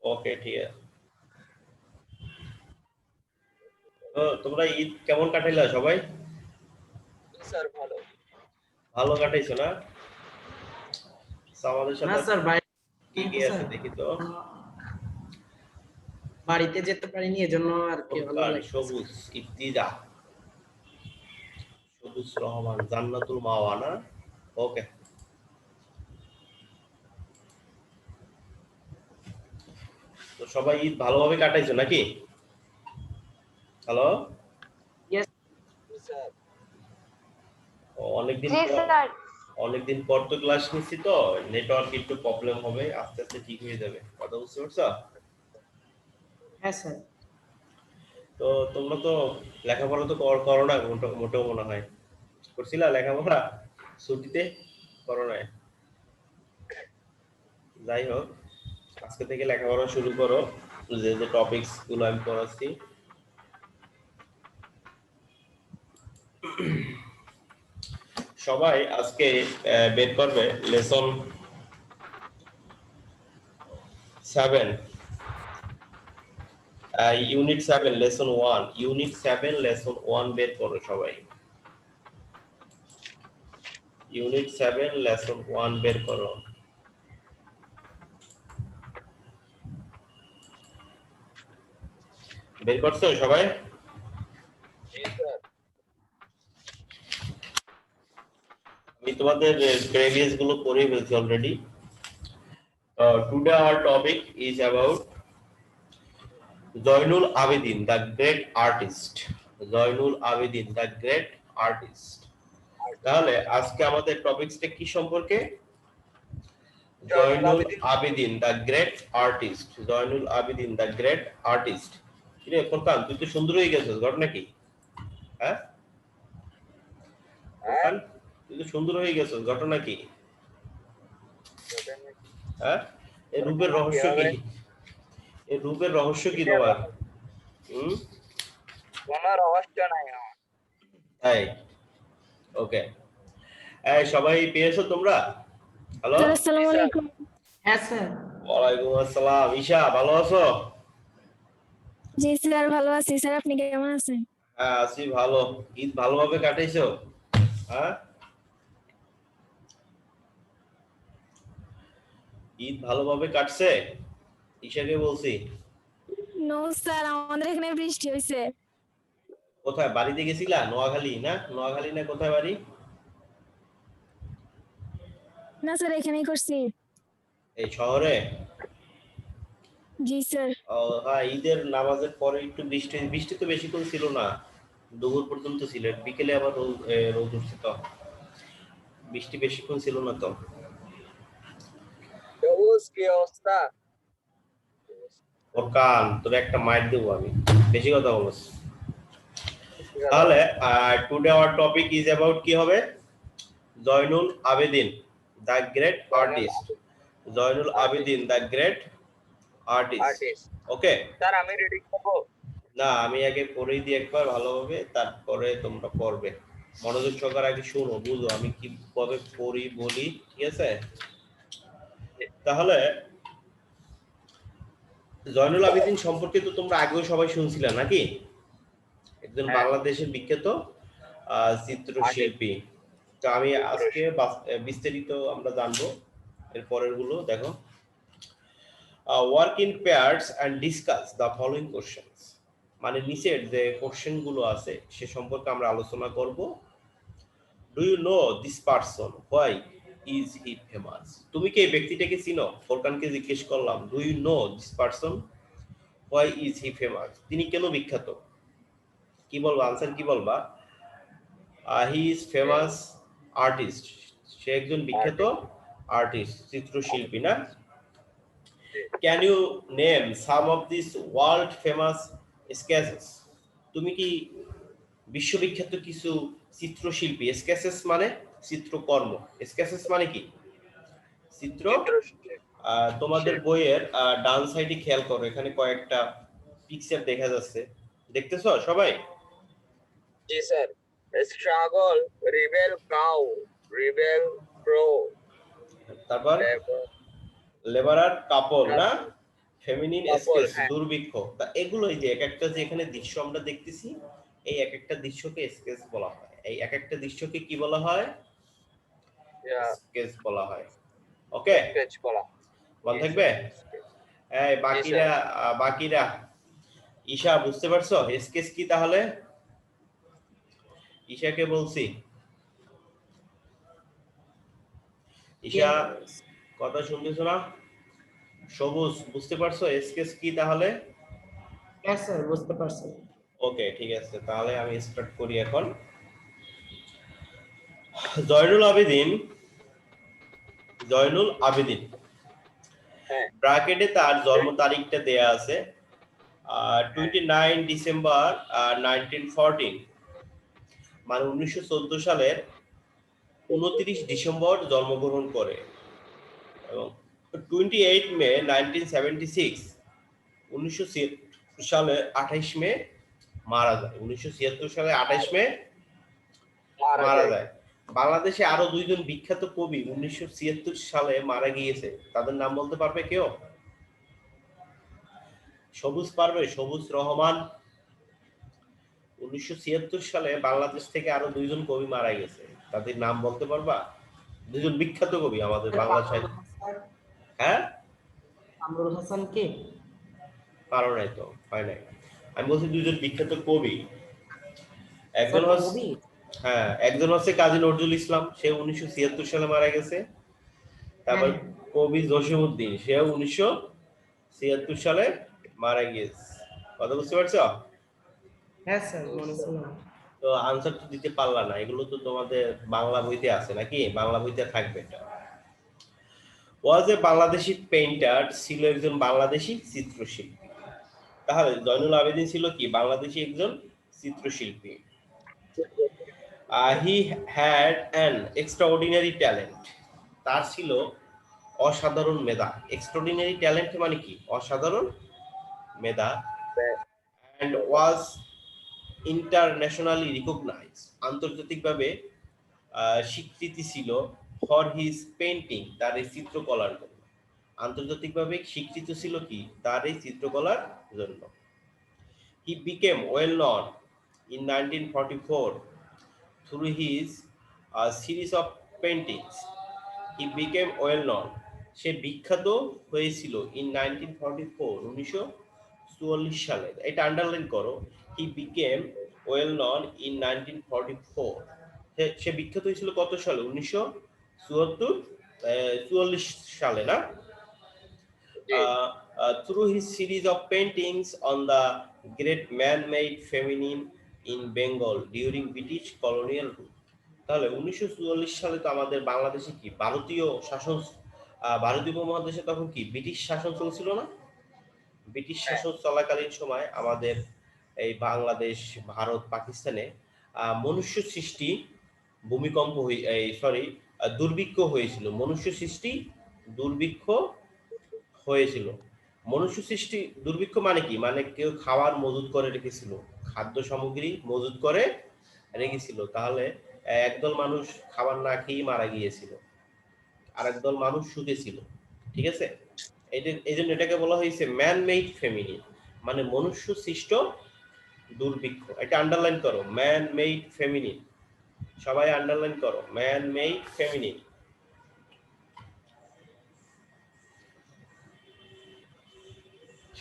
ওকে, ঠিক আছে। তো তোমরা ঈদ কেমন কাটাইলা সবাই? স্যার ভালো। ভালো কাটাইছো না? আমাদের না সাথে স্যার বাইরে কি কি আছে দেখি তো। বাড়িতে যেতে পারিনি এজন্য আর কি ভালো ফোরকান, লাগছে। সবুজ, ইফতিজা, সবুজ রহমান, জান্নাতুল মাওয়া না? ওকে। তো সবাই ঈদ ভালোভাবে কাটাইছো নাকি? হ্যালো? Yes, স্যার অনেকদিন জি পর স্যার। অনেকদিন পর তো ক্লাস নিচ্ছি, তো নেটওয়ার্ক একটু প্রবলেম হবে, আস্তে আস্তে ঠিক হয়ে যাবে। কথা বুঝতে পারছো? হ্যাঁ স্যার। তো তোমরা তো লেখাপড়া তো করো না মোটেও মনে হয়। করছিলা লেখাপড়া ছুটিতে? করো নাই? যাই হোক, আজকে থেকে লেখাপড়া শুরু করো। যে যে টপিকস গুলো আমি পড়াচ্ছি, সবাই আজকে বের করবে lesson 7, unit 7 lesson 1, unit 7 lesson 1 বের করো সবাই। ইউনিট 7 লেসন 1 বের করো। বের করছো সবাই? জি স্যার। আমি তোমাদের প্রিভিয়াস গুলো পড়ে ফেলছি already. Today our topic is about Zainul Abedin, the great artist. Zainul Abedin, the great artist. তাহলে আজকে আমাদের টপিকসটা কি সম্পর্কে? Zainul Abedin, the great artist. Zainul Abedin, the great artist. কিরে ফোরকান, তুই তো সুন্দর হয়ে গেছিস, ঘটনা কি? হ্যাঁ ফোরকান, তুই তো সুন্দর হয়ে গেছিস, ঘটনা কি? হ্যাঁ, এই রূপের রহস্য কি? এই রূপের রহস্য কি তোমার? কোনো রহস্য নাই আমার। তাই? ওকে। এই সবাই পেয়েছো তোমরা? হ্যালো? আসসালামু আলাইকুম। হ্যাঁ স্যার। ওয়ালাইকুম আসসালাম। ঈশা, ভালো আছো? জি স্যার, ভালো আছি। স্যার আপনি কেমন আছেন? হ্যাঁ, আছি ভালো। ঈদ ভালোভাবে কাটাইছো? হ্যাঁ, ঈদ ভালোভাবে কাটছে? ঈশাকে বলছি। নো স্যার, আমাদের এখানে বৃষ্টি হয়েছে। কোথায় বাড়িতে গেছিলা? নোয়াখালী না? নোয়াখালী না কোথায় বাড়ি? না স্যার, এখানেই করছি। এই শহরে? জি স্যার। ও হ্যাঁ, ঈদের নামাজের পরে একটু বৃষ্টি, বৃষ্টি তো বেশিক্ষণ ছিল না, দুপুর পর্যন্ত ছিল, বিকেলে আবার রোদ উঠছে। তো বৃষ্টি বেশিক্ষণ ছিল না তো। সবুজ কি অবস্থা? ওর কান তোর একটা মাইর দেবো আমি, বেশি কথা বলছ। তাহলে today our topic is about কি হবে? Zainul Abedin, the great artist. Zainul Abedin, the great artist. Okay sir আমি রেডি করব? না, আমি আগে পড়েই দিই একবার ভালোভাবে, তারপরে তোমরা পড়বে। মনোযোগ সহকারে আগে শুনো, বুঝো আমি কিভাবে পড়ি বলি, ঠিক আছে? তাহলে জয়নুল আবেদিন সম্পর্কে তো তোমরা আগেও সবাই শুনছিলে নাকি? একজন বাংলাদেশের বিখ্যাত চিত্রশিল্পী। তো আমি আজকে বিস্তারিত আমরা জানবো এর পরের গুলো। দেখো, work in pairs and discuss the following questions, মানে নিচের যে কোশ্চেন গুলো আছে সে সম্পর্কে আমরা আলোচনা করব। Do you know this person, why is he famous? তুমি কি এই ব্যক্তিটাকে চিনো? ফোরকানকে জিজ্ঞেস করলাম, do you know this person, why is he famous? তিনি কেন বিখ্যাত? কি বলবা? আনসার কি বলবা? He is famous artist. সে একজন বিখ্যাত আর্টিস্ট, চিত্রশিল্পী না? Can you name some of this world famous sketches? তুমি কি বিশ্ববিখ্যাত কিছু চিত্রশিল্পী, স্কেচেস মানে চিত্রকর্ম, স্কেচেস মানে কি? চিত্র। তোমাদের বইয়ের ডান সাইডে খেয়াল করো, এখানে কয়েকটা পিকচার দেখা যাচ্ছে, দেখতেছো সবাই? জি sir. Struggle, rebel cow, rebel crow, তারপর লেবারার কাপল না? ফেমিনিন Couple, স্কেচ হ্যাঁ। দুর্ভিক্ষ। তা এগুলোই যে এক একটা যে এখানে দৃশ্য আমরা দেখতেছি, এই এক একটা দৃশ্যকে স্কেচ বলা হয়। এই এক একটা দৃশ্যকে কি বলা হয়? Yeah, স্কেচ বলা হয়। ওকে, sketch বলা। মনে Yes, থাকবে? sir. এই বাকিরা বাকিরা ঈশা বুঝতে পারছো স্কেচ কি তাহলে? ঈশাকে বলছি। ঈশা Yes. কথা শুনতেছো না? সবুজ বুঝতে পারছো স্কেচ কি তাহলে? Yes, sir. বুঝতে পারছি। ওকে, ঠিক আছে, তাহলে আমি স্টার্ট করি এখন। জয়নুল আবেদিন, জয়নুল আবেদিন হ্যাঁ, ব্র্যাকেটে তার জন্ম তারিখটা দেয়া আছে 29 ডিসেম্বর 1914, মানে 1914 সালের 29 ডিসেম্বর জন্মগ্রহণ করে এবং 28 মে 1976, 1976 সালে 28 মে মারা যায়। 1976 সালে 28 মে মারা যায়। বাংলাদেশে আরো দুইজন বিখ্যাত কবি 1976 সালে মারা গিয়েছে, তাদের নাম বলতে পারবে কেউ? সবুজ পারবে? সবুজ রহমান। 1976 সালে বাংলাদেশ থেকে আরো দুইজন কবি মারা গেছে, তাদের নাম বলতে পারবা? দুইজন বিখ্যাত কবি আমাদের বাংলা সাহিত্য। হ্যাঁ, কামরুল হাসান কে? পারো নাই তো, হয় নাই। আমি বলছি দুইজন বিখ্যাত কবি। একজন স্যার, হচ্ছে, কবি? হ্যাঁ, একজন হচ্ছে কাজী নজরুল ইসলাম, সে 1976 সালে মারা গেছে। তারপর হ্যাঁ। কবি জসিমউদ্দিন, সেও 1976 সালে মারা গিয়েছে। কথা বুঝতে পারছো? হ্যাঁ স্যার, মনে ছিল না। তো আনসার তো দিতে পারলা না, এগুলো তো তোমাদের বাংলা বইতে আছে নাকি? বাংলা বইতে থাকবে এটা। ওয়াজ এ বাংলাদেশি পেইন্টার, ছিল একজন বাংলাদেশি চিত্রশিল্পী। তাহলে জয়নুল আবেদিন ছিল কি? বাংলাদেশি একজন চিত্রশিল্পী। He had an extraordinary talent, তার ছিল অসাধারণ মেধা। এক্সট্রাঅর্ডিনারি ট্যালেন্ট মানে কি? অসাধারণ মেধা। অ্যান্ড ওয়াজ ইন্টারন্যাশনালি রিকগনাইজ, আন্তর্জাতিকভাবে স্বীকৃতি ছিল ফর হিজ পেইন্টিং, তার এই চিত্রকলার জন্য। আন্তর্জাতিকভাবে স্বীকৃত ছিল কি? তার এই চিত্রকলার জন্য। He became well known in 1944 through his series of paintings. He became well known, সে বিখ্যাত হয়েছিল ইন 1944, 1944 সালে। এটা আন্ডারলাইন করো। He became well known in 1944, সে বিখ্যাত হয়েছিল কত সালে? 1944 সালে না? Through his series of paintings on the great man-made feminine in Bengal during British colonial rule. তাহলে 1944 সালে তো আমাদের বাংলাদেশে কি ভারতীয় শাসন, ভারতীয় উপমহাদেশে তখন কি ব্রিটিশ শাসন চলছিল না? ব্রিটিশ শাসন চলাকালীন সময় আমাদের এই বাংলাদেশ, ভারত, পাকিস্তানে মনুষ্য সৃষ্টি ভূমিকম্প দুর্ভিক্ষ হয়েছিল। মনুষ্য সৃষ্টি দুর্ভিক্ষ হয়েছিল। মনুষ্য সৃষ্টি দুর্ভিক্ষ মানে কি? মানে কেউ খাবার মজুত করে রেখেছিল, খাদ্য সামগ্রী মজুত করে রেখেছিল। তাহলে একদল মানুষ খাবার না খেয়েই মারা গিয়েছিল, আর একদল মানুষ শুকেছিল। ঠিক আছে, এই জন্য এটাকে বলা হয়েছে ম্যান মেড ফেমিনিন, মানে মনুষ্য সৃষ্ট দুর্ভিক্ষ। এটা আন্ডারলাইন করো, ম্যান মেড ফেমিনিন। সবাই আন্ডারলাইন করো, ম্যান মেড ফেমিনিন।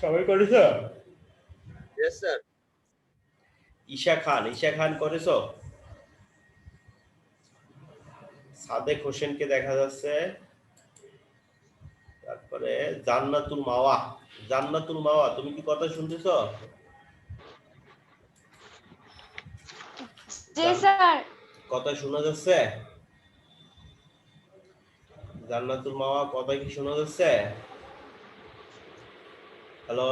সবাই করেছ? yes sir. ঈশা খান করেছো? সাদেক হোসেনকে দেখা যাচ্ছে। তারপরে জান্নাতুল মাওয়া, তুমি কি কথা শুনতেছো? জি স্যার। কথা শোনা যাচ্ছে? জান্নাতুল মাওয়া কথা কি শোনা যাচ্ছে? হ্যালো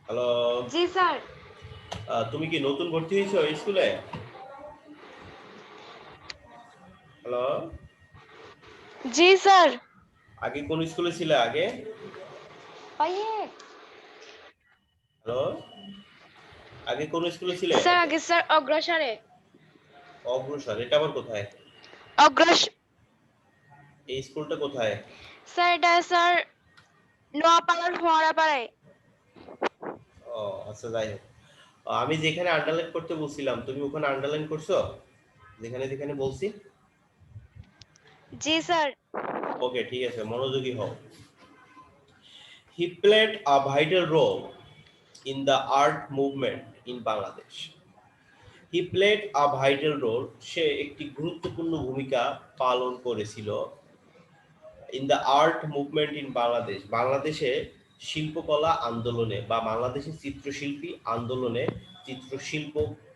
হ্যালো, জি স্যার। তুমি কি নতুন ভর্তি হয়েছো স্কুলে? হ্যালো, জি স্যার। আগে কোন স্কুলে ছিলে আগে? হ্যালো, আগে কোন স্কুলে ছিলে? স্যার আগে স্যার অগ্রসরে। অগ্রসর, এটা আবার কোথায়? অগ্রস এই স্কুলটা কোথায়? স্যার এটা স্যার নোয়াপাড়ার ফোয়ারাপাড়ায়। ও আচ্ছা, যাই হোক। আমি যেখানে আন্ডারলাইন করতে বলছিলাম তুমি ওখানে আন্ডারলাইন করছো, যেখানে যেখানে বলছি? জি স্যার। ওকে, ঠিক আছে, মনোযোগী হও। He played a vital role in the art movement in Bangladesh. He played a vital role, সে একটি গুরুত্বপূর্ণ ভূমিকা পালন করেছিল in the art movement in Bangladesh, বাংলাদেশে শিল্পকলা আন্দোলনে বা বাংলাদেশের চিত্রশিল্পী আন্দোলনে, চিত্রশিল্প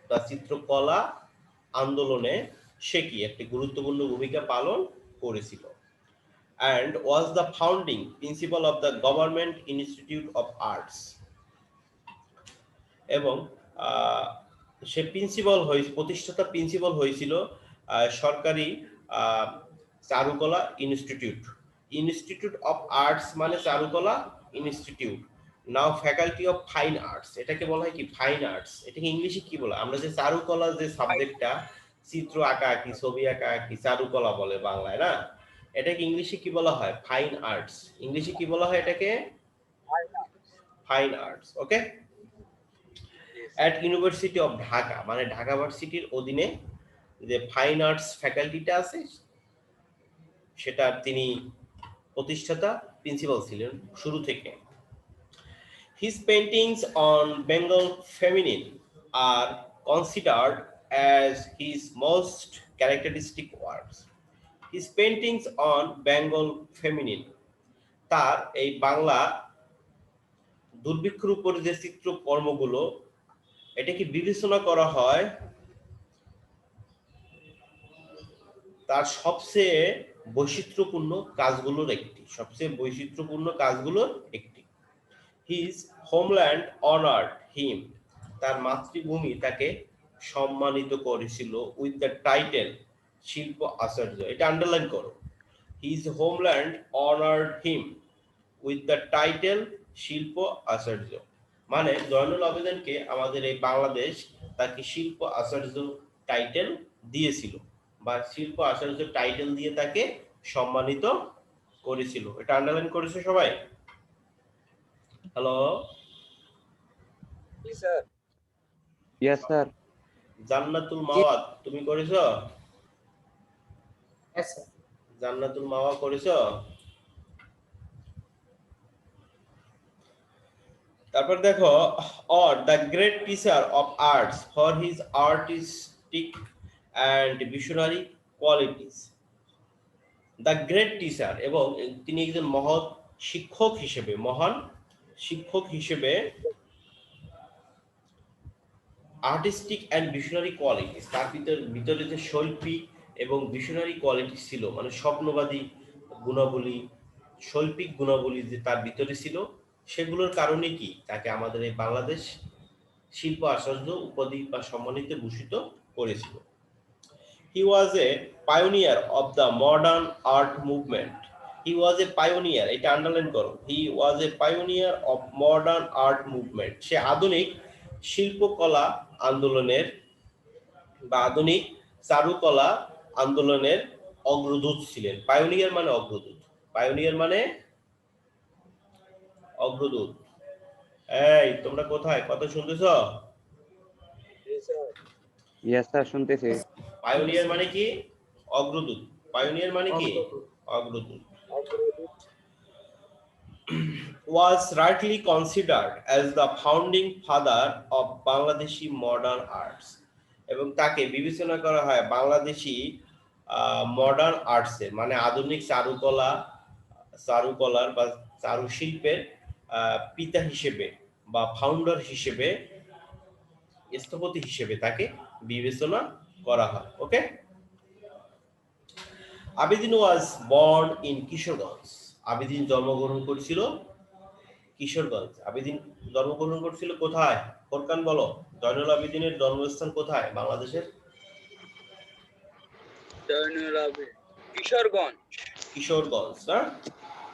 বা চিত্রকলা আন্দোলনে সে কি একটি গুরুত্বপূর্ণ ভূমিকা পালন করেছিল। and was the founding principal of the Government Institute of Arts, এবং সে প্রিন্সিপাল প্রতিষ্ঠাতা প্রিন্সিপাল হয়েছিল সরকারি চারুকলা ইনস্টিটিউট, ইনস্টিটিউট অফ আর্টস মানে চারুকলা institute. Now faculty of fine arts, এটাকে বলা হয় কি ফাইন আর্টস। এটাকে ইংলিশে কি বলে? আমরা যে চারুকলা যে সাবজেক্টটা, চিত্র আঁকা আঁকি, ছবি আঁকা আঁকি, চারুকলা বলে বাংলায় না, এটাকে ইংলিশে কি বলা হয়? Fine arts. ইংলিশে কি বলা হয় এটাকে? Fine arts. Okay. At university of Dhaka, মানে ঢাকা ভার্সিটির অধীনে যে ফাইন আর্টস ফ্যাকাল্টিটা আছে সেটা তিনি প্রতিষ্ঠাতা প্রিন্সিপাল ছিলেন শুরু থেকে। His paintings on Bengal feminine are considered as his most characteristic works. His paintings on Bengal feminine, তার এই বাংলা দুর্ভিক্ষের উপরে যে চিত্রকর্মগুলো, এটাকে বিবেচনা করা হয় তার সবচেয়ে বৈচিত্র্যপূর্ণ কাজগুলোর একটি, সবচেয়ে বৈচিত্র্যপূর্ণ কাজগুলোর একটি। হিজ হোমল্যান্ড অনার্ড হিম, তার মাতৃভূমি তাকে সম্মানিত করেছিল উইথ দ্য টাইটেল শিল্প আচার্য। এটা আন্ডারলাইন করো। His homeland honoured him with the title শিল্প আচার্য, মানে জয়নুল আবেদিনকে আমাদের এই বাংলাদেশ তাকে শিল্প আচার্য টাইটেল দিয়েছিল, বা শিল্প আচার্য টাইটেল দিয়ে তাকে সম্মানিত করেছিল। এটা আন্ডারলাইন করেছে সবাই? হ্যালো, জি sir. Yes sir. Jannatul Mawa তুমি করেছো? Yes, sir. জান্নাতুল মাওয়া করেছো? তারপর দেখো, or the great teacher of arts for his artistic and visionary qualities. The great teacher, এবং তিনি একজন মহৎ শিক্ষক হিসেবে, মহান শিক্ষক হিসেবে আর্টিস্টিক অ্যান্ড ভিশনারি কোয়ালিটিস, তার ভিতরে যে শৈল্পিক এবং ভিশনারি কোয়ালিটিস ছিল, মানে স্বপ্নবাদী গুণাবলী, শৈল্পিক গুণাবলী যে তার ভিতরে ছিল, সেগুলোর কারণে কি তাকে আমাদের এই বাংলাদেশ শিল্প আচার্য উপাধি বা সম্মানিত ভূষিত করেছিল। He was a pioneer of the modern art movement. He was a pioneer, এটা আন্ডারলাইন করো। He was a pioneer of modern art movement. সে আধুনিক শিল্পকলা আন্দোলনের বা আধুনিক চারুকলা আন্দোলনের অগ্রদূত ছিলেন। পায়োনিয়ার মানে অগ্রদূত, পায়োনিয়ার মানে অগ্রদূত। এই তোমরা কোথায়, কথা শুনতেছো? জি স্যার। ইয়েস স্যার, শুনতেছি। পায়োনিয়ার মানে কি? অগ্রদূত। পায়োনিয়ার মানে কি? অগ্রদূত। Was rightly considered as the founding father of Bangladeshi modern arts, এবং তাকে বিবেচনা করা হয় বাংলাদেশি মডার্ন আর্টসের, মানে আধুনিক চারুকলার বা চারুশিল্পের পিতা হিসেবে বা ফাউন্ডার হিসেবে, স্থপতি হিসেবে তাকে বিবেচনা করা হয়। Okay. Abedin was born in Kishoreganj, Abedin জন্মগ্রহণ করেছিল কিশোরগঞ্জ। আবেদিন জন্মগ্রহণ করেছিল কোথায়? ফোরকান বলো, জয়নুল আবেদিনের জন্মস্থান কোথায় বাংলাদেশের? জয়নুল আবেদিন কিশোরগঞ্জ। কিশোরগঞ্জ, না?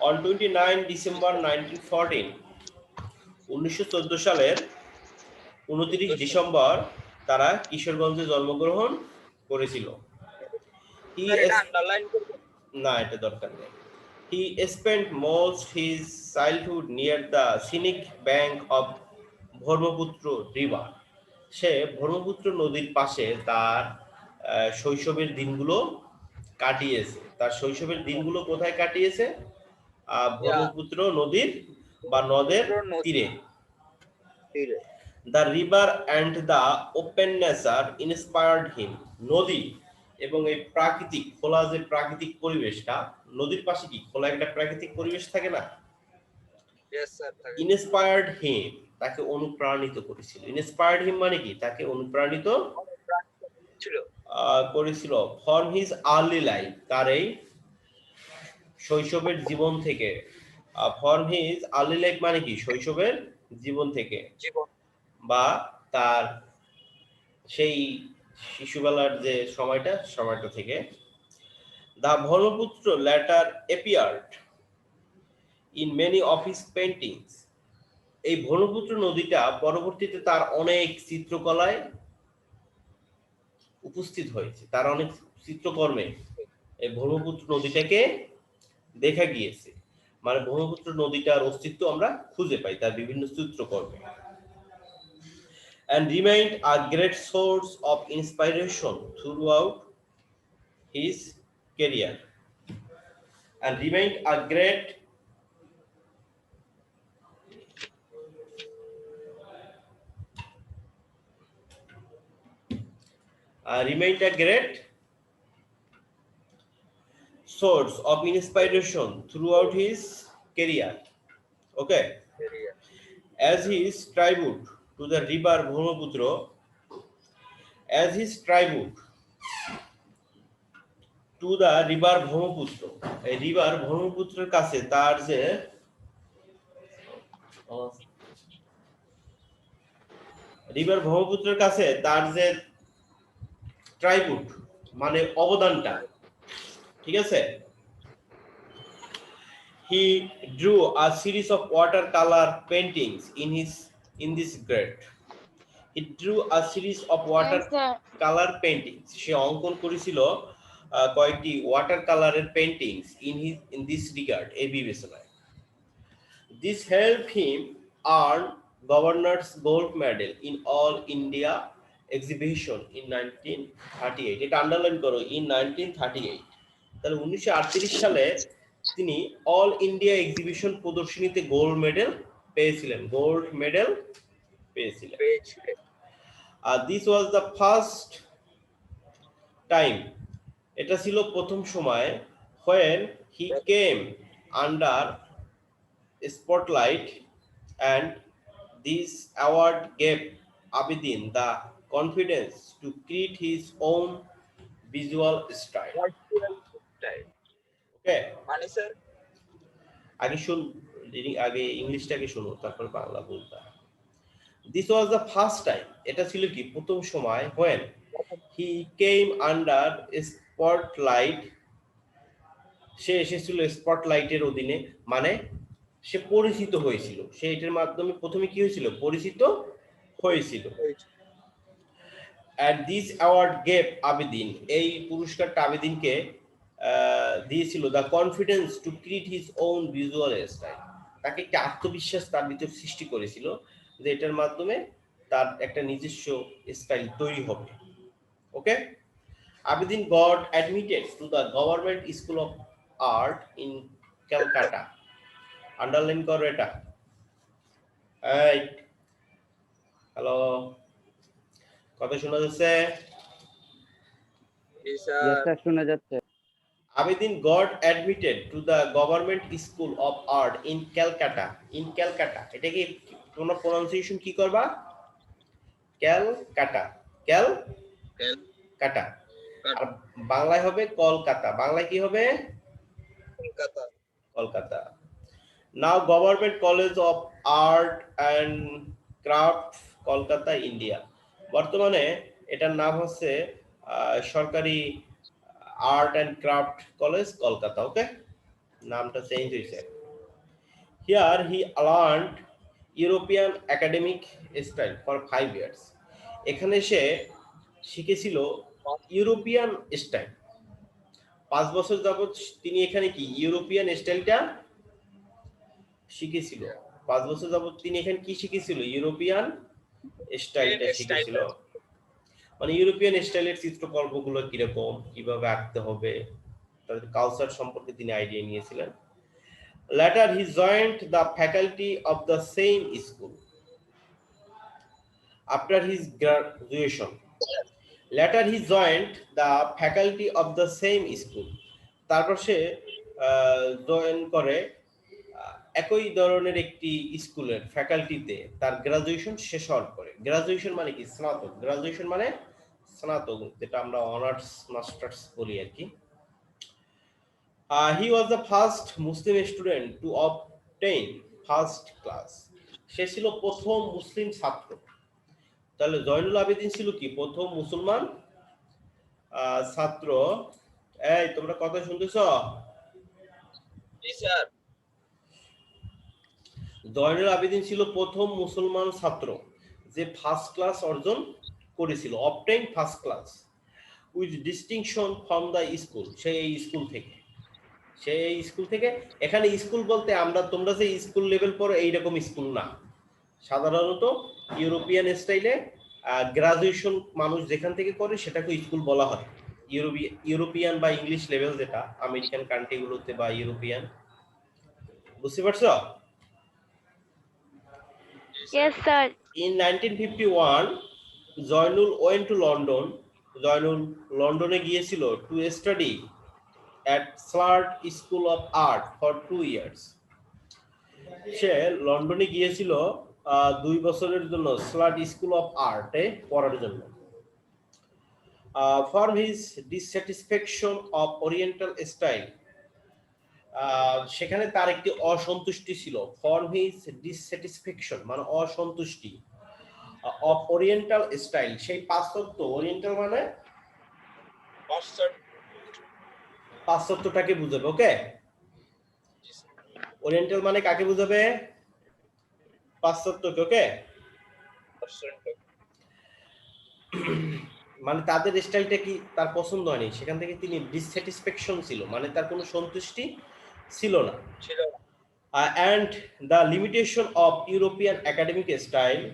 অন 29 ডিসেম্বর 1914, 1914 সালের 29 ডিসেম্বর তারা কিশোরগঞ্জে জন্মগ্রহণ করেছিল। স্যার, এটা আন্ডারলাইন করব? না, এটা দরকার নেই। He spent most his childhood near the scenic bank of Brahmaputra river. সে ব্রহ্মপুত্র নদীর পাশে তার শৈশবের দিনগুলো কাটিয়েছে। তার শৈশবের দিনগুলো কোথায় কাটিয়েছে? ব্রহ্মপুত্র নদীর বা নদের তীরে। The river and the open nature inspired him. নদী এবং এই প্রাকৃতিক খোলা যে প্রাকৃতিক পরিবেশটা, নদীর পাশে কি খোলা একটা প্রাকৃতিক পরিবেশ থাকে না? Yes, sir. ইন্সপায়ার্ড হিম, তাকে অনুপ্রাণিত করেছিল। ইন্সপায়ার্ড হিম মানে কি? তাকে অনুপ্রাণিত ছিল। করেছিল। ফ্রম হিজ আর্লি লাইফ, তার এই শৈশবের জীবন থেকে। ফ্রম হিজ আর্লি লাইফ মানে কি? শৈশবের জীবন থেকে, জীবন বা তার সেই শিশুবেলার যে সময়টা থেকে। The Brahmaputra later appeared in many of his paintings. এই ব্রহ্মপুত্র নদীটা পরবর্তীতে তার অনেক চিত্রকলায় উপস্থিত হয়েছে। তার অনেক চিত্রকর্মে এই ব্রহ্মপুত্র নদীটাকে দেখা গিয়েছে। মানে ব্রহ্মপুত্র নদীটার অস্তিত্ব আমরা খুঁজে পাই তার বিভিন্ন চিত্রকর্মে। And remained a great source of inspiration throughout his career. And remained a great source of inspiration throughout his career. Okay. As he tribute to the river Brahmaputra, এই রিভার ব্রহ্মপুত্রের কাছে তার যে ট্রাইবিউট মানে অবদানটা, ঠিক আছে? He drew a series of watercolor paintings in this grade. He drew a series of watercolor paintings. সে অঙ্কন করেছিল কয়েকটি ওয়াটার কালারের পেইন্টিংস in this regard, এই বিবেচনায়। This helped him earn Governor's Gold Medal in All India Exhibition in 1938. এটা underline করো, in 1938। তাহলে 1938 সালে তিনি অল ইন্ডিয়া এক্সিবিশন প্রদর্শনীতে গোল্ড মেডেল পেয়েছিলেন। This was the first time, এটা ছিল প্রথম সময়, when he came under spotlight, and this award gave Abidin the confidence to create his own visual style. Okay, মানে স্যার আগে ইংলিশটাকে শুনো, তারপর বাংলা বলতে। This was the first time, এটা ছিল কি প্রথম সময়, when he came under spotlight, সে এসেছিল স্পটলাইটের অধীনে, মানে সে পরিচিত হয়েছিল, সে এটার মাধ্যমে প্রথমে কি হয়েছিল? পরিচিত হয়েছিল। And this award gave Abidin, এই পুরস্কারটা আবেদিনকে দিয়েছিল the confidence to create his own visual style, তাকে একটা আত্মবিশ্বাস তার ভিতর সৃষ্টি করেছিল যে এটার মাধ্যমে তার একটা নিজস্ব স্টাইল তৈরি হবে। ওকে, Abidin got admitted to the Government School of Art in Calcutta. Underline করো এটা। হ্যালো, কথা শোনা যাচ্ছে? জি Yes, স্যার sir, শোনা যাচ্ছে। Abidin got admitted to the Government School of Art in Calcutta. In Calcutta, এটা কি তোমরা প্রনাউন্সিয়েশন কি করবা? ক্যালকাটা, ক্যালকাটা। আর বাংলায় হবে কলকাতা। বাংলায় কি হবে? Kolkata. Now Government College of Art and Crafts, Kolkata, India. বর্তমানে এটার নাম হচ্ছে সরকারি art and craft college, Kolkata. Okay, নামটা চেঞ্জ হয়েছে। Here he learned European academic style for 5 years. এখানে সে শিখেছিল ইউরোপিয়ান স্টাইল 5 বছর যাবত তিনি এখানে কি ইউরোপিয়ান স্টাইলটা শিখেছিল। 5 বছর যাবত তিনি এখানে কি শিখেছিল? ইউরোপিয়ান স্টাইলটা শিখেছিল। মানে ইউরোপিয়ান স্টাইলের চিত্রকল্পগুলো কিরকম, কিভাবে আঁকতে হবে, তাদের কালচার সম্পর্কে তিনি আইডিয়া নিয়েছিলেন। Later he joined the faculty of the same school. After his graduation, later he joined the faculty of the same school. তারপর সে জয়েন করে একই ধরনের একটি স্কুলের ফ্যাকাল্টিতে তার গ্রাজুয়েশন শেষ হওয়ার পরে। গ্রাজুয়েশন মানে কি? স্নাতক। গ্রাজুয়েশন মানে স্নাতক, যেটা আমরা অনার্স মাস্টার্স বলি আর কি। He was the first Muslim student to obtain first class. সে ছিল প্রথম মুসলিম ছাত্র। তাহলে জয়নুল আবেদিন ছিল কি? প্রথম মুসলমান ছাত্র। এই তোমরা কথা শুনতেছ? জি স্যার। জয়নুল আবেদিন ছিল প্রথম মুসলমান ছাত্র যে ফার্স্ট ক্লাস অর্জন করেছিল। Obtain first class with distinction from the school. সেই স্কুল থেকে এখানে স্কুল বলতে তোমরা যে স্কুল লেভেল পড়ো এইরকম স্কুল না। সাধারণত ইউরোপিয়ান স্টাইলে গ্রাজুয়েশন মানুষ যেখান থেকে করে সেটাকে স্কুল বলা হয়। ইউরোপিয়ান বা ইংলিশ লেভেল, যেটা আমেরিকান কান্ট্রিগুলোতে বা ইউরোপিয়ান। বুঝতে পারছো? Yes, sir. In 1951, Zainul went to London. Zainul লন্ডনে গিয়েছিল to study at Slade School of Art for 2 years. সে লন্ডনে গিয়েছিল 2 বছরের জন্য স্লাড স্কুল অফ আর্টে পড়ার জন্য। For his dissatisfaction of Oriental style, সেখানে তার একটি অসন্তুষ্টি ছিল। For his dissatisfaction মানে অসন্তুষ্টি of Oriental style, সেই পাশ্চাত্য, ওরিয়েন্টাল মানে পাশ্চাত্যটাকে বুঝাবে। ওকে, ওরিয়েন্টাল মানে কাকে বুঝাবে? পাশ্চাত্যকে। ওকে, মানে তাদের স্টাইলটা কি তার পছন্দ হয়নি, সেখান থেকে তিনি ডিসস্যাটিসফ্যাকশন ছিল, মানে তার কোনো সন্তুষ্টি ছিল না। And the limitation of European academic style,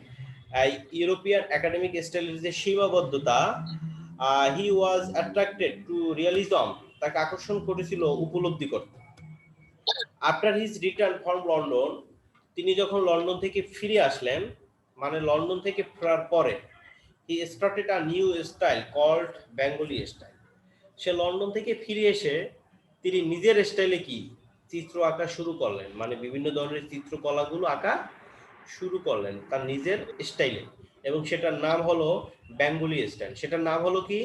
European academic স্টাইলের যে সীমাবদ্ধতা, he was attracted to realism, তাকে আকর্ষণ করেছিল উপলব্ধি করতে। After his return from London, তিনি যখন লন্ডন থেকে ফিরে আসলেন, মানে লন্ডন থেকে ফেরার পরে, he started a new style called Bengali style. Say London থেকে ফিরে এসে তিনি নিজের স্টাইলে কি চিত্র আঁকা শুরু করলেন, মানে বিভিন্ন ধরনের চিত্রকলাগুলো আঁকা শুরু করলেন তার নিজের স্টাইলে, এবং সেটার নাম হলো বেঙ্গলি স্টাইল। সেটার নাম হলো কি?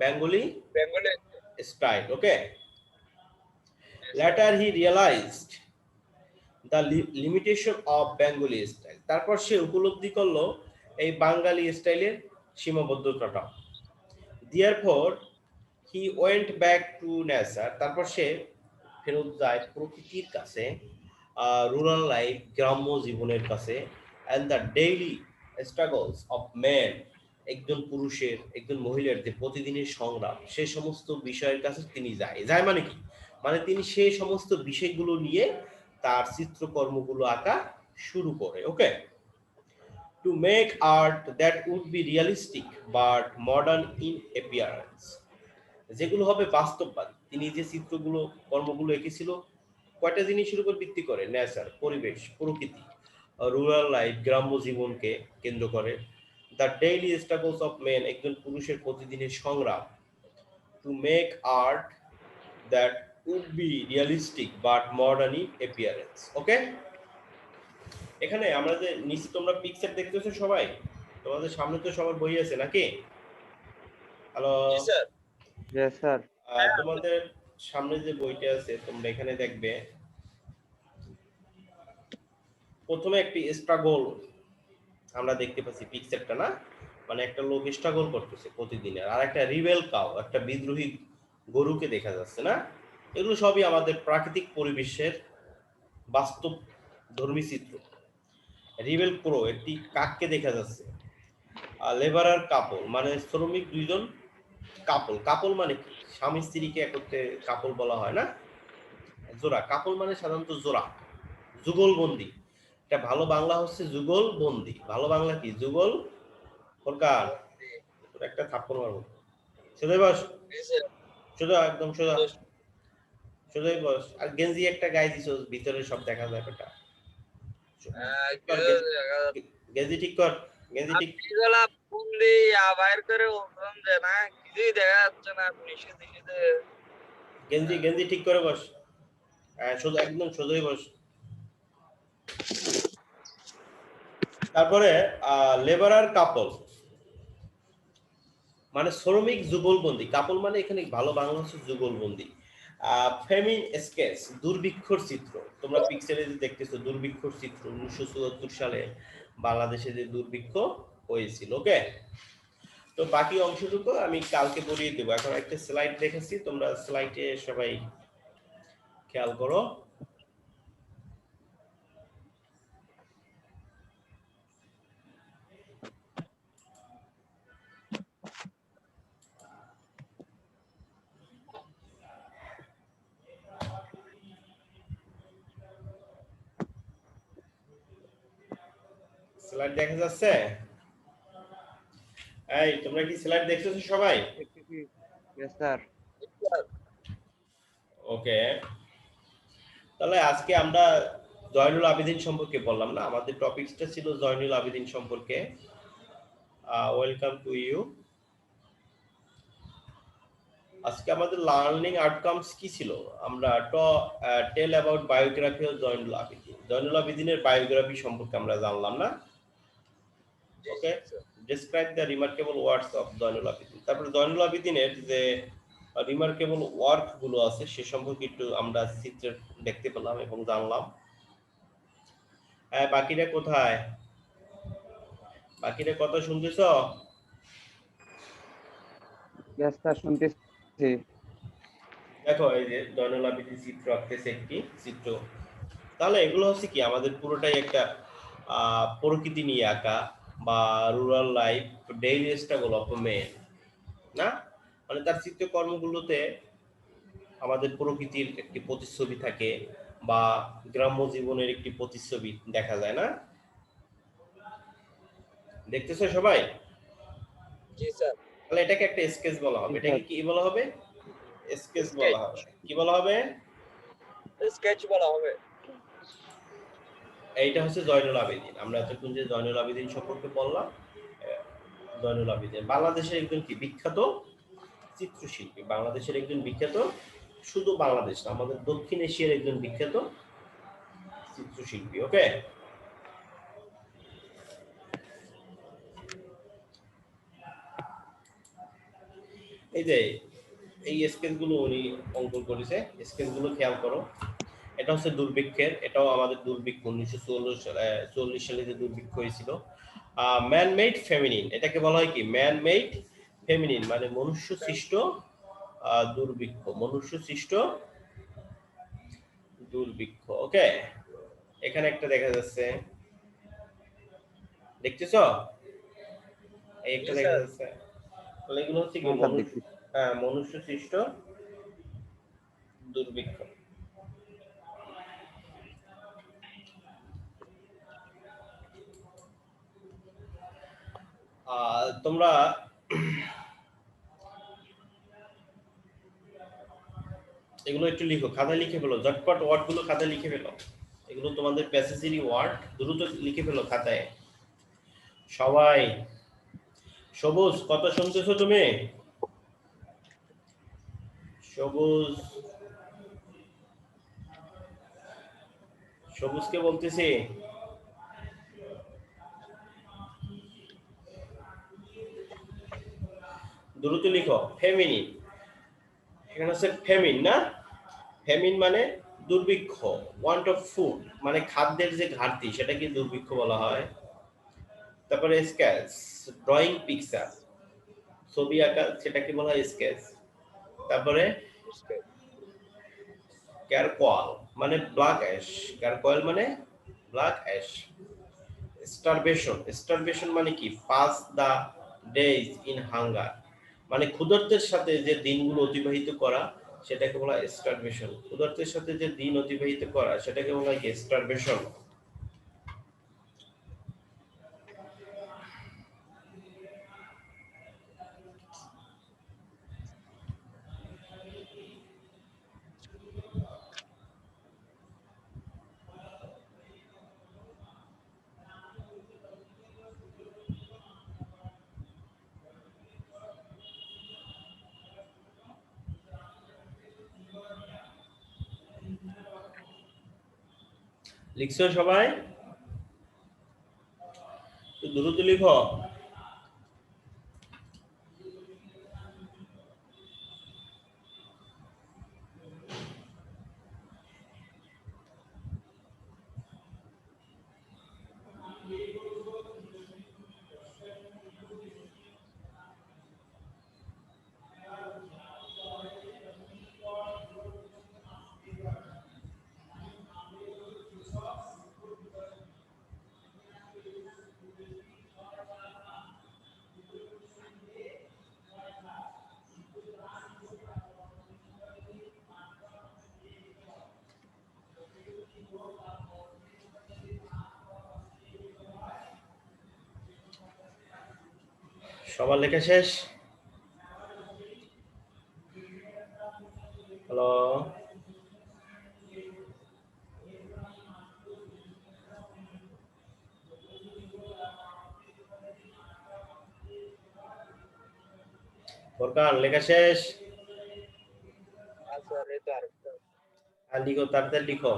Bengali style. Okay, later he realized the limitation of Bengali style. তারপর সে উপলব্ধি করলো এই বাঙালি স্টাইলের সীমাবদ্ধতাটা। Therefore he went back to nature. তারপর সে ফেরত যায় প্রকৃতির কাছে, রুরাল লাইফ, গ্রাম্য জীবনের কাছে, and the daily struggles of men, একজন পুরুষের, একজন মহিলার যে প্রতিদিনের সংগ্রাম, সেই সমস্ত বিষয়ের কাছে তিনি যায় মানে কি? মানে তিনি সেই সমস্ত বিষয়গুলো নিয়ে তার চিত্রকর্মগুলো আঁকা শুরু করে। ওকে, to make art that would be realistic but modern in appearance, যেগুলো হবে বাস্তববাদী। তিনি যে চিত্রগুলো কর্মগুলো এঁকেছিল কয়টা জিনিসের উপর ভিত্তি করে? নেচার, পরিবেশ, প্রকৃতি, রুরাল লাইফ, গ্রাম্য জীবনকে কেন্দ্র করে, the daily struggles of men, একজন পুরুষের প্রতিদিনের সংগ্রাম, to make art that would be realistic but modern in appearance. Okay, এখানে আমরা যে নিচে তোমরা পিকচার দেখতেছো সবাই, তোমাদের সামনে তো সবার বই আছে নাকি? Hello sir. Yes, sir. তোমাদের সামনে যে বইটা আছে তোমরা এখানে দেখবে প্রথমে একটি স্ট্রাগল আমরা দেখতে পাচ্ছি, পিকচারটা না, মানে একটা লোক স্ট্রাগল করতেছে প্রতিদিনের, আর একটা রিবেল কাউ, একটা বিদ্রোহী গরুকে দেখা যাচ্ছে না? এগুলো সবই আমাদের প্রাকৃতিক পরিবেশের বাস্তব ধর্মী চিত্র। রিবেল ক্রো, একটি কাককে দেখা যাচ্ছে। লেবারার কাপল মানে শ্রমিক দুইজন, কাপল মানে কি? স্বামী স্ত্রীকে একত্রে কাপল বলা হয় না, জোড়া। কাপল মানে সাধারণত জোড়া, যুগলবন্দি। এটা ভালো বাংলা হচ্ছে যুগলবন্দি। ভালো বাংলা কি? যুগল প্রকার। একটা থাপ্পড় মারবো। সোজাই বস, জি স্যার। সোজা, একদম সোজা, সোজাই বস। আর গেঞ্জি একটা গায়ে দিছো, ভিতরে সব দেখা যায় বেটা। গেঞ্জি ঠিক কর, গেঞ্জি ঠিক। আপনি গলা ফোন দিয়ে বাইর করে বললাম যে না কিছুই দেখা যাচ্ছে না, নিষেধ নিষেধে। গেঞ্জি গেঞ্জি ঠিক করে বস। সোজা, একদম সোজাই বস। তারপরে লেবারার কাপল মানে শ্রমিক যুগলবন্দি। কাপল মানে এখানে ভালো বাংলা হচ্ছে যুগলবন্দি। ফেমিন স্কেচ, দুর্ভিক্ষর চিত্র। তোমরা পিকচারে যে দেখতেছো দুর্ভিক্ষর চিত্র, 1974 সালে বাংলাদেশে যে দুর্ভিক্ষ হয়েছিল। ওকে, তো বাকি অংশটুকু আমি কালকে পড়িয়ে দেবো। এখন একটা স্লাইড দেখেছি, তোমরা স্লাইডে সবাই খেয়াল করো। স্লাইড দেখা যাচ্ছে? এই তোমরা কি স্লাইড দেখতেছো সবাই? Yes sir. ওকে, তাহলে আজকে আমরা জয়নুল আবেদিন সম্পর্কে বললাম না, আমাদের টপিকসটা ছিল জয়নুল আবেদিন সম্পর্কে। Welcome to you. আজকে আমাদের লার্নিং আউটকামস কি ছিল? আমরা tell about biography of Zainul Abedin. Zainul আবেদিনের বায়োগ্রাফি সম্পর্কে আমরা জানলাম না। Okay, describe the remarkable works of Zainul Abedin. তারপরে জয়নুল আবেদিনের যে রিমার্কেবল ওয়ার্ক গুলো আছে সে সম্পর্কে একটু আমরা চিত্রে দেখতে পেলাম এবং জানলাম। বাকিরা কোথায়? বাকিরা কথা শুনতেছ? ইয়েস স্যার, শুনতেছি। দেখো এই যে জয়নুল আবেদিন চিত্র আঁকতেছে, একটি চিত্র। তাহলে এগুলো হচ্ছে কি আমাদের পুরোটাই একটা প্রকৃতি নিয়ে আঁকা বা rural life, daily struggle of men না, মানে তার চিত্রকর্মগুলোতে আমাদের প্রকৃতির একটি প্রতিচ্ছবি থাকে বা গ্রাম্য জীবনের একটি প্রতিচ্ছবি দেখা যায় না? দেখতেছো সবাই? জি স্যার। তাহলে এটাকে একটা স্কেচ বলা হবে। এটাকে কি বলা হবে? স্কেচ বলা হবে। কি বলা হবে? স্কেচ বলা হবে। এইটা হচ্ছে জয়নুল আবেদিন। আমরা এতক্ষণ যে জয়নুল আবেদিন সম্পর্কে বললাম, জয়নুল আবেদিন বাংলাদেশের একজন কি বিখ্যাত চিত্রশিল্পী। বাংলাদেশের একজন বিখ্যাত, শুধু বাংলাদেশ না, আমাদের দক্ষিণ এশিয়ার একজন বিখ্যাত চিত্রশিল্পী। ওকে, এই যে এই স্কেচ গুলো উনি অঙ্কন করেছে, স্কেচ গুলো খেয়াল করো। এটা হচ্ছে দুর্ভিক্ষের, এটাও আমাদের দুর্ভিক্ষ 1944 সালে যে দুর্ভিক্ষ হয়েছিল। ম্যান মেড ফেমিনিন, এটাকে বলা হয় কি ম্যান মেড ফেমিনিন, মানে মনুষ্য সৃষ্ট দুর্ভিক্ষ, মনুষ্য সৃষ্ট দুর্ভিক্ষ। ওকে, এখানে একটা দেখা যাচ্ছে, দেখতেছো? এই একটা দেখা যাচ্ছে। তাহলে এগুলো হচ্ছে কি মনুষ্য সৃষ্ট দুর্ভিক্ষ। তোমরা এগুলো একটু লিখো, খাতায় লিখে ফেলো, ঝটপট ওয়ার্ড গুলো খাতায় লিখে ফেলো। এগুলো তোমাদের প্যাসেজেরই ওয়ার্ড, দ্রুত লিখে ফেলো খাতায় সবাই। সবুজ, কথা শুনতেছো তুমি? সবুজ, সবুজকে বলতেছি। দ্রুত লিখো। ফেমিনিন, এখানে হচ্ছে ফেমিন না, ফেমিন মানে দুর্ভিক্ষ। ওয়ান্ট অফ ফুড মানে খাদ্যের যে ঘাটতি, সেটাকে দুর্ভিক্ষ বলা হয়। তারপরে স্কেচ, ড্রয়িং পিকচার, ছবি আঁকা, সেটাকে বলা হয় স্কেচ। তারপরে ক্যারকোয়াল মানে ব্ল্যাক অ্যাশ, ক্যারকোয়াল মানে ব্ল্যাক অ্যাশ। স্টারভেশন, স্টারভেশন মানে কি pass the days in hunger, মানে ক্ষুধার্তের সাথে যে দিনগুলো অতিবাহিত করা সেটাকে বলা হয় স্টারভেশন। ক্ষুধার্তের সাথে যে দিন অতিবাহিত করা সেটাকে বলা হয় স্টারভেশন। লিখছো সবাই? তো দ্রুত লিখো। সবার লেখা শেষ? হ্যালো, ফরকান লেখা শেষ? স্যার এই তো আরেকটা আর লিখো, তাড়াতাড়ি লিখো।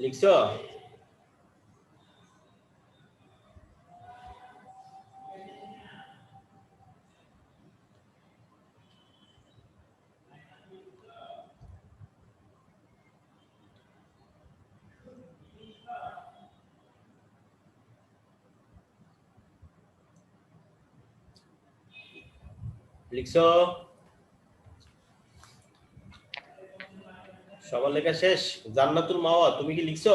লিখছো? লিখছো? সবার লেখা শেষ? জান্নাতুল মাওয়া তুমি কি লিখছো?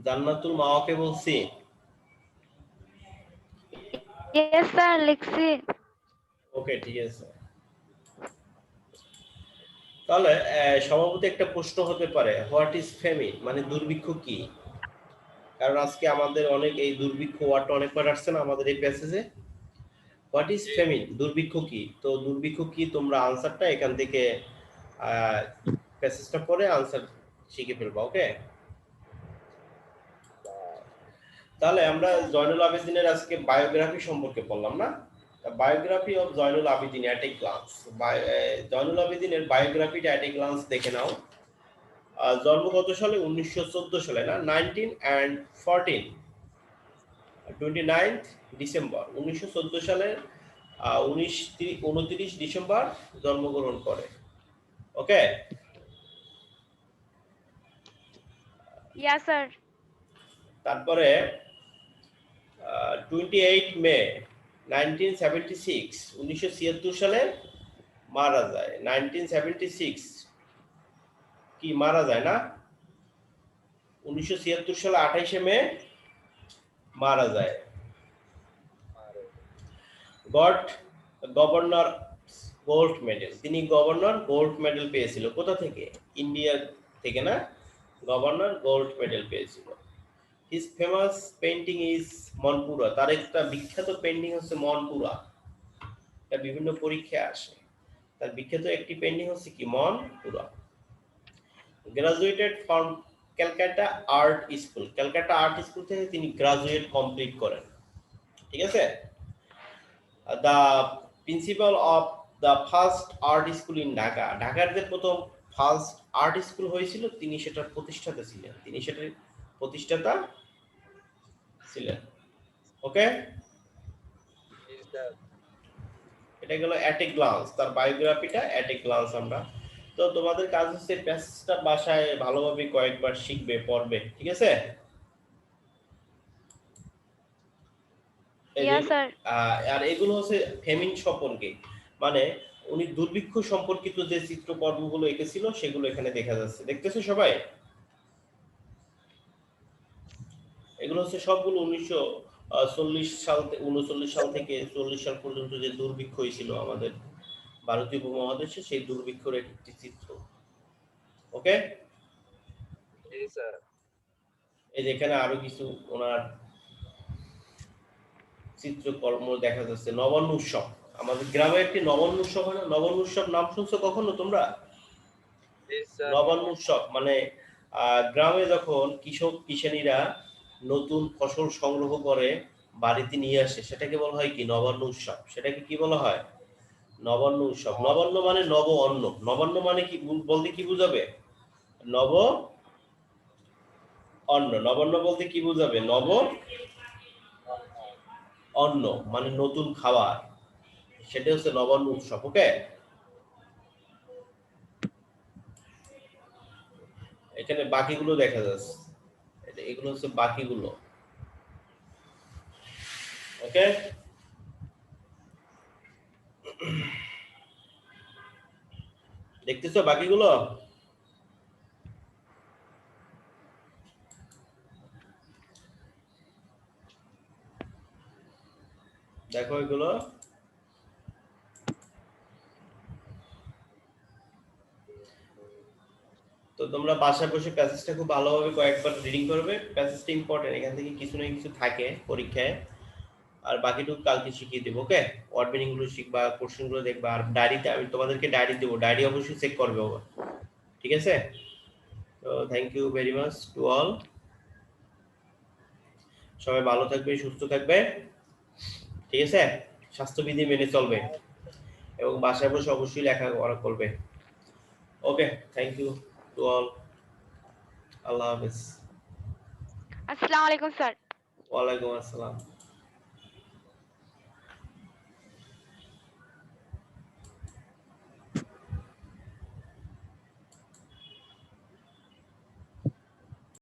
জান্নাতুল মাওয়াকে বলছি। ইয়েস স্যার লিখছি। ওকে, ঠিক আছে। তাহলে সভাপতি একটা প্রশ্ন হতে পারে, হোয়াট ইজ ফেমিন, মানে দুর্ভিক্ষ কি? কারণ আজকে আমাদের অনেক এই দুর্ভিক্ষ ওয়ার্ডটা অনেকবার আসছে না আমাদের এই প্যাসেজে। হোয়াট ইজ ফেমিন, দুর্ভিক্ষ কি? তো দুর্ভিক্ষ কি তোমরা আনসারটা এখান থেকে প্যাসেজটা পড়ে আনসার শিখে ফেলবা। ওকে, তাহলে আমরা জয়নুল আবেদিনের আজকে বায়োগ্রাফি সম্পর্কে পড়লাম না? Biography of Zainul Abedin at a glance. Zainul আবেদিনের বায়োগ্রাফিটা অ্যাট এ গ্লান্স দেখে নাও। জন্ম কত সালে? 1914 সালে না, 29 ডিসেম্বর 1914 সালে 29 ডিসেম্বর জন্মগ্রহণ করে। ওকে, ইয়েস স্যার। তারপরে 28 মে 1976 সালে মারা যায়। 1976 কি মারা যায় না? 1976 সালে 28 মে মারা যায়। গট গভর্নর গোল্ড মেডেল, তিনি গভর্নর গোল্ড মেডেল পেয়েছিল। কোথা থেকে? ইন্ডিয়া থেকে না, গভর্নর গোল্ড মেডেল পেয়েছিল। His famous painting is Monpura, তার একটা বিখ্যাত পেইন্টিং হচ্ছে মনপুরা। এটা বিভিন্ন পরীক্ষায় আসে। তার বিখ্যাত একটি পেইন্টিং হচ্ছে কি? Monpura. Graduated from Calcutta art school, Calcutta art school থেকে তিনি গ্রাজুয়েট কমপ্লিট করেন। ঠিক আছে। The principal of the first art school in Dhaka, ঢাকার যে প্রথম ফার্স্ট আর্ট স্কুল হয়েছিল তিনি সেটার প্রতিষ্ঠাতা ছিলেন, তিনি সেটার প্রতিষ্ঠাতা ছিলেন। ওকে, জি স্যার। এটা গেল অ্যাট এ গ্লান্স, তার বায়োগ্রাফিটা অ্যাট এ গ্লান্স আমরা। তো তোমাদের কাজ হচ্ছে প্যাসেজটা বাসায় ভালোভাবে কয়েকবার শিখবে, পড়বে, ঠিক আছে? এই যে, Yes, sir. আর এগুলো হচ্ছে ফেমিন সম্পর্কে, মানে উনি দুর্ভিক্ষ সম্পর্কিত যে চিত্রকর্মগুলো এঁকেছিল সেগুলো এখানে দেখা যাচ্ছে, দেখতেছো সবাই? এগুলো হচ্ছে সবগুলো 1939 সাল থেকে 40 সাল পর্যন্ত যে দুর্ভিক্ষ হয়েছিল আমাদের ভারতীয় উপমহাদেশে, সেই দুর্ভিক্ষের একটি চিত্র। ওকে, জি স্যার। এই যে এখানে আরো কিছু ওনার চিত্রকর্ম দেখা যাচ্ছে। নবান্ন উৎসব, আমাদের গ্রামে একটি নবান্ন উৎসব হয় না? নবান্ন উৎসব নাম শুনছো কখনো তোমরা? জি স্যার। নবান্ন উৎসব মানে গ্রামে যখন কৃষক কিষানীরা নতুন ফসল সংগ্রহ করে বাড়িতে নিয়ে আসে, সেটাকে বলা হয় কি? নবান্ন উৎসব। সেটাকে কি বলা হয়? নবান্ন উৎসব। নবান্ন মানে নব অন্ন। নবান্ন মানে কি বলতে কি বুঝাবে? নব অন্ন। নবান্ন বলতে কি বুঝাবে? নব অন্ন মানে নতুন খাবার, সেটা হচ্ছে নবান্ন উৎসব। ওকে, এখানে বাকিগুলো দেখা যাচ্ছে, এগুলো হচ্ছে বাকিগুলো। ওকে, দেখতেছো বাকিগুলো? দেখো এগুলো। তো তোমরা বাসায় বসে প্যাসেজটা খুব ভালোভাবে কয়েকবার রিডিং করবে। প্যাসেজটা ইম্পর্টেন্ট, এখান থেকে কিছু না কিছু থাকে পরীক্ষায়, আর বাকিটুকু কালকে শিখিয়ে দেবো। ওকে, ওয়ার্ড মিনিং গুলো শিখবা, কোশ্চেন গুলো দেখবা, আর ডায়েরিতে আমি তোমাদেরকে ডায়েরি দেবো, ডায়েরি অবশ্যই চেক করবে, ঠিক আছে? তো thank you very much to all. সবাই ভালো থাকবে, সুস্থ থাকবে, ঠিক আছে? স্বাস্থ্যবিধি মেনে চলবে এবং বাসায় বসে অবশ্যই লেখাপড়া করবে। ওকে, থ্যাংক ইউ টু অল। আল্লাহ হাফেজ। Assalamu alaikum, sir. ওয়ালাইকুম আসসালাম।